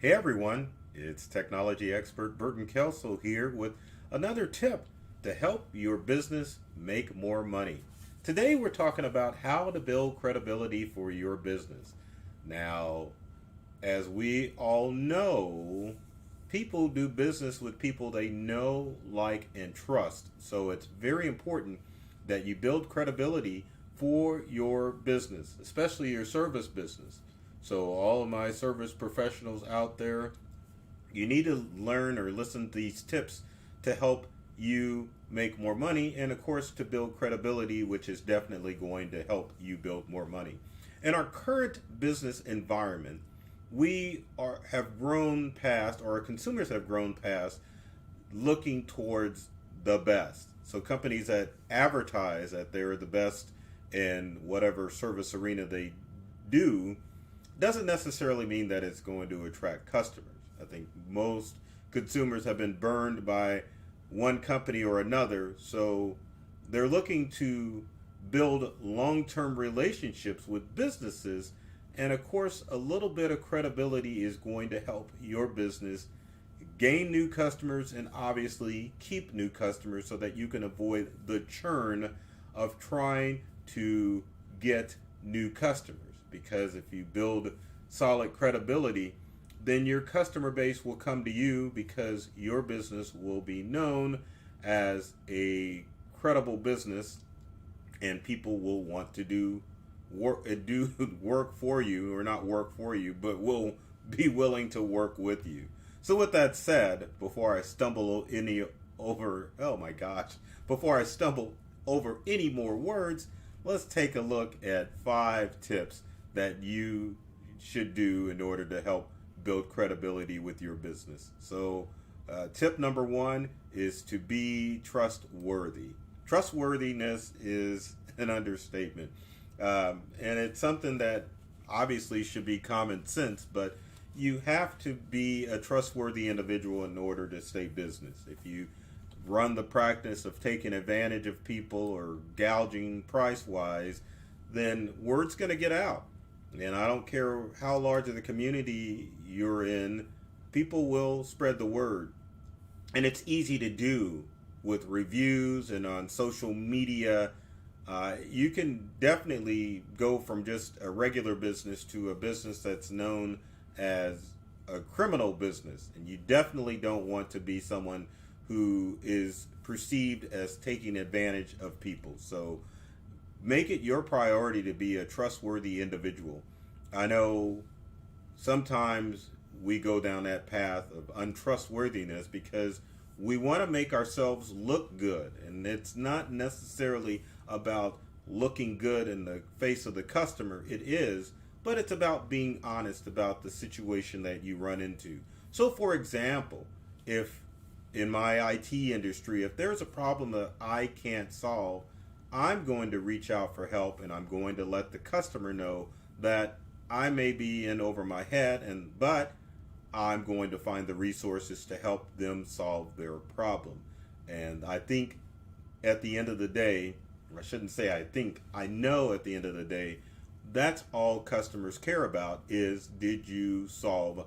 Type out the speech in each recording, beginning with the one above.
Hey everyone, it's technology expert Burton Kelso here with another tip to help your business make more money. Today we're talking about how to build credibility for your business. Now, as we all know, people do business with people they know, like, and trust. So it's very important that you build credibility for your business, especially your service business. So, all of my service professionals out there, you need to learn or listen to these tips to help you make more money and, of course, to build credibility, which is definitely going to help you build more money. In our current business environment, have grown past, or our consumers have grown past, looking towards the best. So companies that advertise that they're the best in whatever service arena they do doesn't necessarily mean that it's going to attract customers. I think most consumers have been burned by one company or another, so they're looking to build long term relationships with businesses. And of course, a little bit of credibility is going to help your business gain new customers and obviously keep new customers so that you can avoid the churn of trying to get new customers. Because if you build solid credibility, then your customer base will come to you because your business will be known as a credible business, and people will want to do work for you, or not work for you, but will be willing to work with you. So with that said, before I stumble over any more words, let's take a look at 5 tips that you should do in order to help build credibility with your business. So, tip number 1 is to be trustworthy. Trustworthiness is an understatement. And it's something that obviously should be common sense, but you have to be a trustworthy individual in order to stay business. If you run the practice of taking advantage of people or gouging price wise, then word's going to get out. And I don't care how large of the community you're in, people will spread the word. And it's easy to do with reviews and on social media. You can definitely go from just a regular business to a business that's known as a criminal business. And you definitely don't want to be someone who is perceived as taking advantage of people. So make it your priority to be a trustworthy individual. I know sometimes we go down that path of untrustworthiness because we want to make ourselves look good. And it's not necessarily about looking good in the face of the customer. It is, but it's about being honest about the situation that you run into. So, for example, if in my IT industry, if there's a problem that I can't solve, I'm going to reach out for help, and I'm going to let the customer know that I may be in over my head, but I'm going to find the resources to help them solve their problem. And I think at the end of the day, I shouldn't say I know at the end of the day, that's all customers care about is, did you solve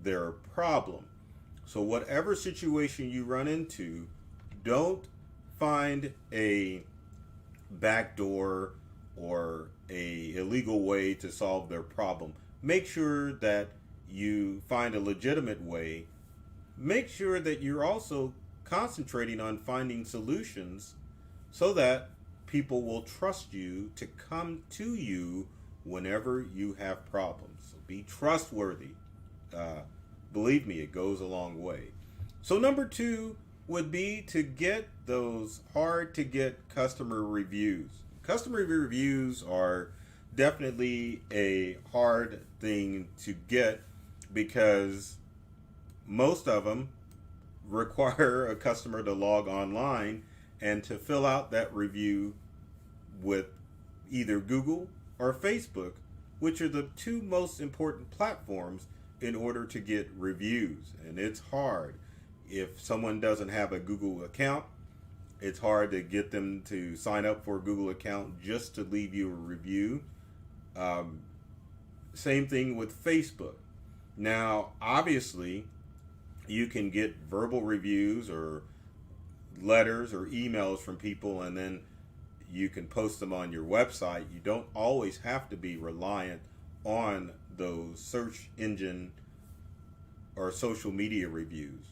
their problem? So whatever situation you run into, don't find a backdoor or a illegal way to solve their problem. Make sure that you find a legitimate way. Make sure that you're also concentrating on finding solutions so that people will trust you to come to you whenever you have problems. So be trustworthy. Believe me, it goes a long way. So number 2 would be to get those hard to get customer reviews. Customer reviews are definitely a hard thing to get because most of them require a customer to log online and to fill out that review with either Google or Facebook, which are the 2 most important platforms in order to get reviews. And it's hard. If someone doesn't have a Google account, it's hard to get them to sign up for a Google account just to leave you a review. Same thing with Facebook. Now, obviously, you can get verbal reviews or letters or emails from people, and then you can post them on your website. You don't always have to be reliant on those search engine or social media reviews.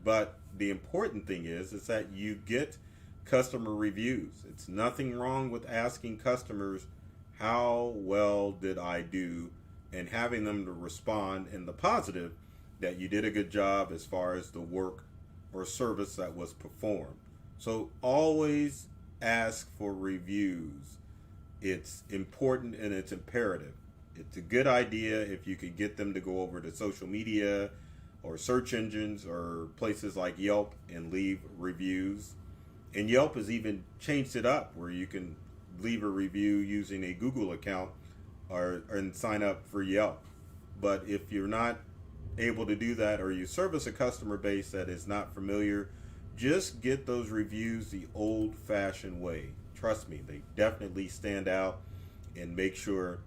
But the important thing is that you get customer reviews. It's nothing wrong with asking customers, how well did I do, and having them to respond in the positive that you did a good job as far as the work or service that was performed. So always ask for reviews. It's important and it's imperative. It's a good idea if you could get them to go over to social media or search engines or places like Yelp and leave reviews. And Yelp has even changed it up where you can leave a review using a Google account and sign up for Yelp. But if you're not able to do that, or you service a customer base that is not familiar, just get those reviews the old-fashioned way. Trust me, they definitely stand out, and make sure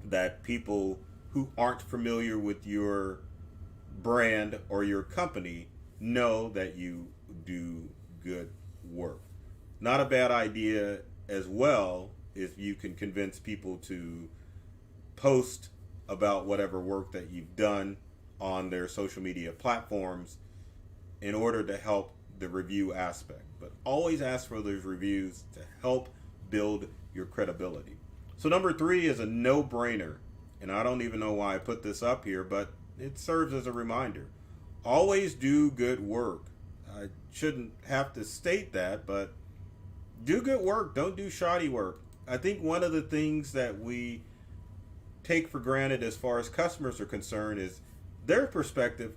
that people who aren't familiar with your brand or your company know that you do good work. Not a bad idea as well if you can convince people to post about whatever work that you've done on their social media platforms in order to help the review aspect. But always ask for those reviews to help build your credibility. So number 3 is a no-brainer. And I don't even know why I put this up here, but it serves as a reminder. Always do good work. I shouldn't have to state that, but do good work. Don't do shoddy work. I think one of the things that we take for granted as far as customers are concerned is their perspective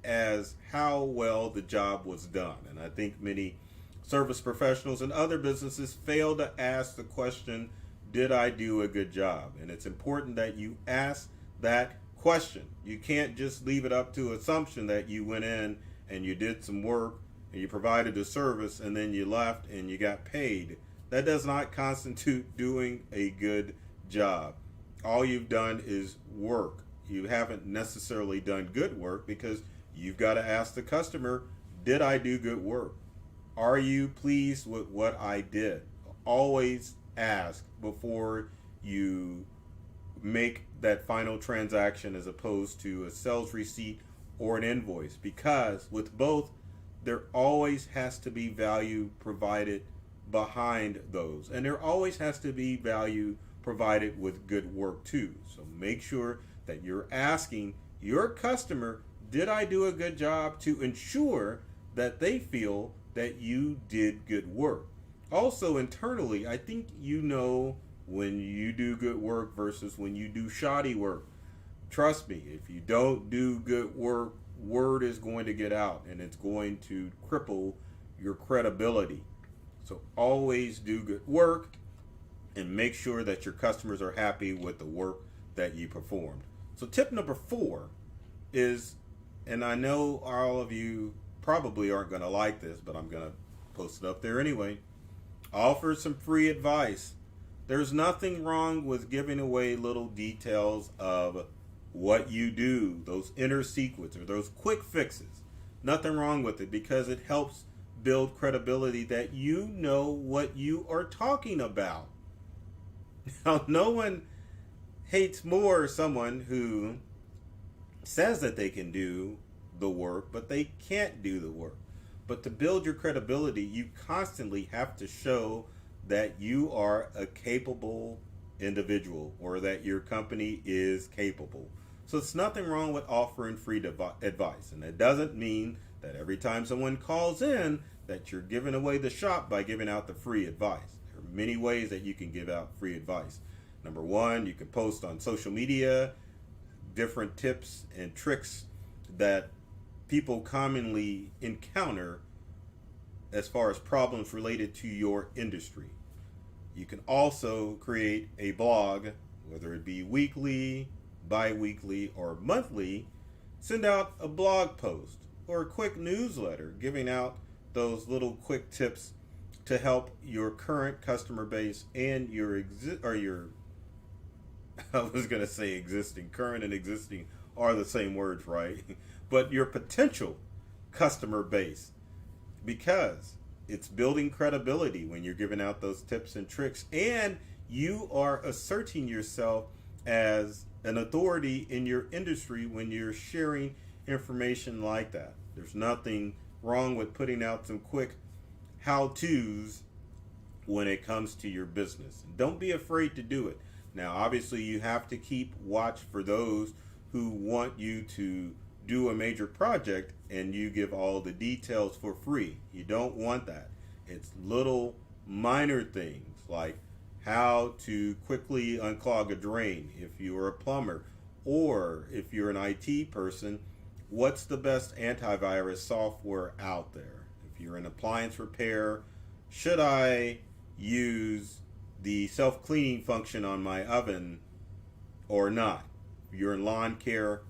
as how well the job was done. And I think many service professionals and other businesses fail to ask the question, did I do a good job? And it's important that you ask that question. You can't just leave it up to assumption that you went in and you did some work and you provided a service and then you left and you got paid. That does not constitute doing a good job. All you've done is work. You haven't necessarily done good work because you've got to ask the customer, did I do good work? Are you pleased with what I did? Always ask before you make that final transaction as opposed to a sales receipt or an invoice, because with both, there always has to be value provided behind those. And there always has to be value provided with good work too. So make sure that you're asking your customer, did I do a good job, to ensure that they feel that you did good work. Also internally, I think you know when you do good work versus when you do shoddy work. Trust me, if you don't do good work, word is going to get out and it's going to cripple your credibility. So always do good work and make sure that your customers are happy with the work that you performed. So tip number 4 is, and I know all of you probably aren't going to like this, but I'm going to post it up there anyway. Offer some free advice. There's nothing wrong with giving away little details of what you do, those inner secrets or those quick fixes. Nothing wrong with it, because it helps build credibility that you know what you are talking about. Now, no one hates more someone who says that they can do the work, but they can't do the work. But to build your credibility, you constantly have to show that you are a capable individual or that your company is capable. So it's nothing wrong with offering free advice. And it doesn't mean that every time someone calls in that you're giving away the shop by giving out the free advice. There are many ways that you can give out free advice. Number 1, you can post on social media different tips and tricks that people commonly encounter as far as problems related to your industry. You can also create a blog, whether it be weekly, bi-weekly, or monthly. Send out a blog post or a quick newsletter giving out those little quick tips to help your current customer base and your current and existing are the same words, right? But your potential customer base, because it's building credibility when you're giving out those tips and tricks, and you are asserting yourself as an authority in your industry when you're sharing information like that. There's nothing wrong with putting out some quick how-tos when it comes to your business. Don't be afraid to do it. Now, obviously, you have to keep watch for those who want you to do a major project and you give all the details for free. You don't want that. It's little minor things like how to quickly unclog a drain if you're a plumber, or if you're an IT person, what's the best antivirus software out there? If you're an appliance repair, should I use the self-cleaning function on my oven or not? If you're in lawn care,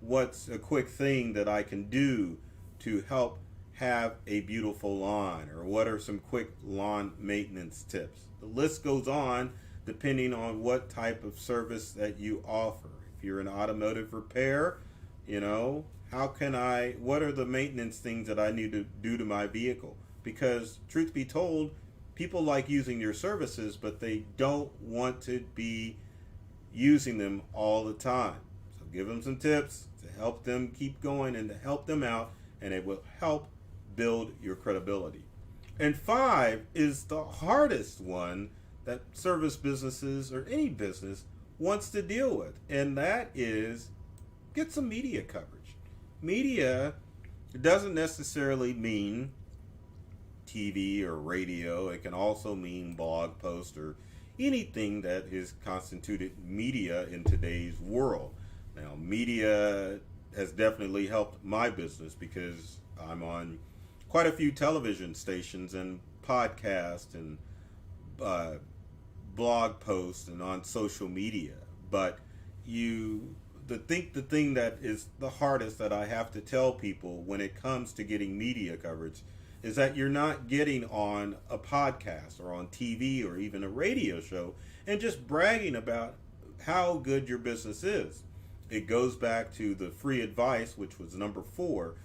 what's a quick thing that I can do to help have a beautiful lawn? Or what are some quick lawn maintenance tips? The list goes on depending on what type of service that you offer. If you're an automotive repair, what are the maintenance things that I need to do to my vehicle? Because truth be told, people like using your services, but they don't want to be using them all the time. So give them some tips to help them keep going and to help them out, and it will help build your credibility. And 5 is the hardest one that service businesses or any business wants to deal with, and that is get some media coverage. Media doesn't necessarily mean TV or radio. It can also mean blog post or anything that is constituted media in today's world. Now, media has definitely helped my business because I'm on quite a few television stations and podcasts and blog posts and on social media. But the thing that is the hardest that I have to tell people when it comes to getting media coverage is that you're not getting on a podcast or on TV or even a radio show and just bragging about how good your business is. It goes back to the free advice, which was number 4,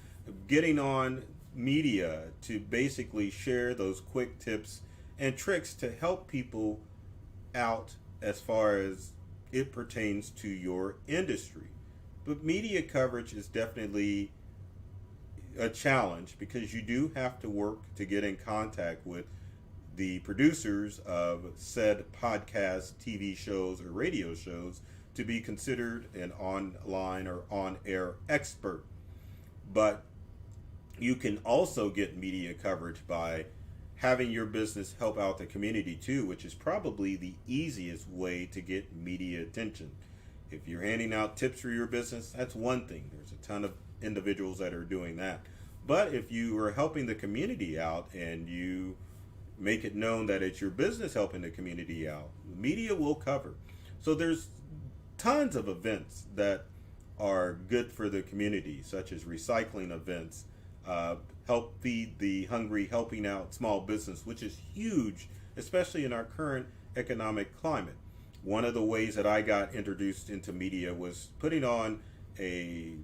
getting on media to basically share those quick tips and tricks to help people out as far as it pertains to your industry. But media coverage is definitely a challenge because you do have to work to get in contact with the producers of said podcast, TV shows, or radio shows to be considered an online or on-air expert. But you can also get media coverage by having your business help out the community too, which is probably the easiest way to get media attention. If you're handing out tips for your business, that's one thing. There's a ton of individuals that are doing that. But if you are helping the community out and you make it known that it's your business helping the community out, the media will cover. So there's tons of events that are good for the community, such as recycling events, help feed the hungry, helping out small business, which is huge, especially in our current economic climate. One of the ways that I got introduced into media was putting on a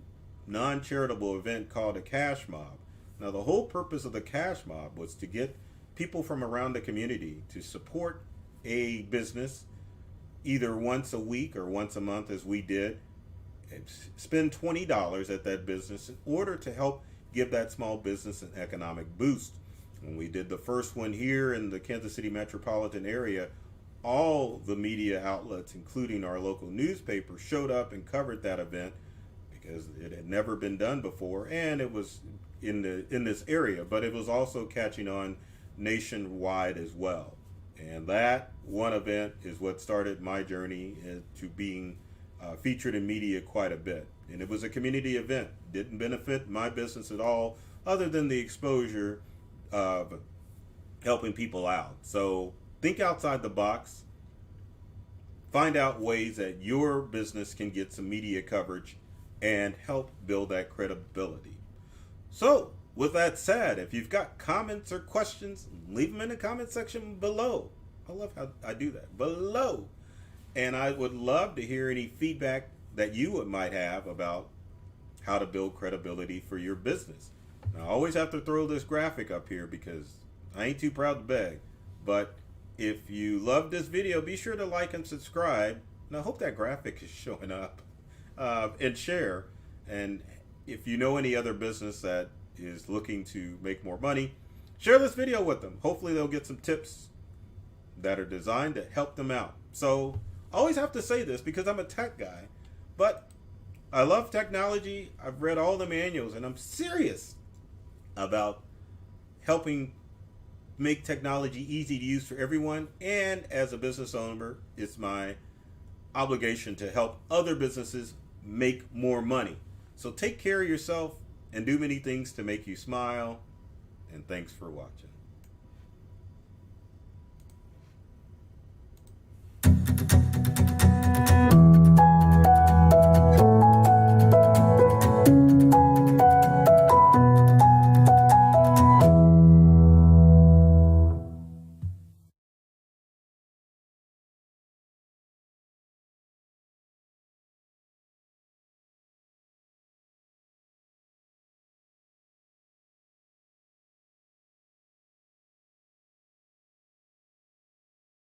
non-charitable event called a cash mob. Now, the whole purpose of the cash mob was to get people from around the community to support a business either once a week or once a month, as we did, and spend $20 at that business in order to help give that small business an economic boost. When we did the first one here in the Kansas City metropolitan area, all the media outlets, including our local newspaper, showed up and covered that event because it had never been done before, and it was in this area, but it was also catching on nationwide as well. And that one event is what started my journey to being featured in media quite a bit. And it was a community event. Didn't benefit my business at all, other than the exposure of helping people out. So think outside the box. Find out ways that your business can get some media coverage and help build that credibility. So, with that said, if you've got comments or questions, leave them in the comment section below. I love how I do that. Below. And I would love to hear any feedback that you might have about how to build credibility for your business. Now, I always have to throw this graphic up here because I ain't too proud to beg. But if you love this video, be sure to like and subscribe. And I hope that graphic is showing up. And share. And if you know any other business that is looking to make more money, share this video with them. Hopefully they'll get some tips that are designed to help them out. So I always have to say this because I'm a tech guy, but I love technology. I've read all the manuals and I'm serious about helping make technology easy to use for everyone. And as a business owner, it's my obligation to help other businesses make more money. So take care of yourself and do many things to make you smile. And thanks for watching.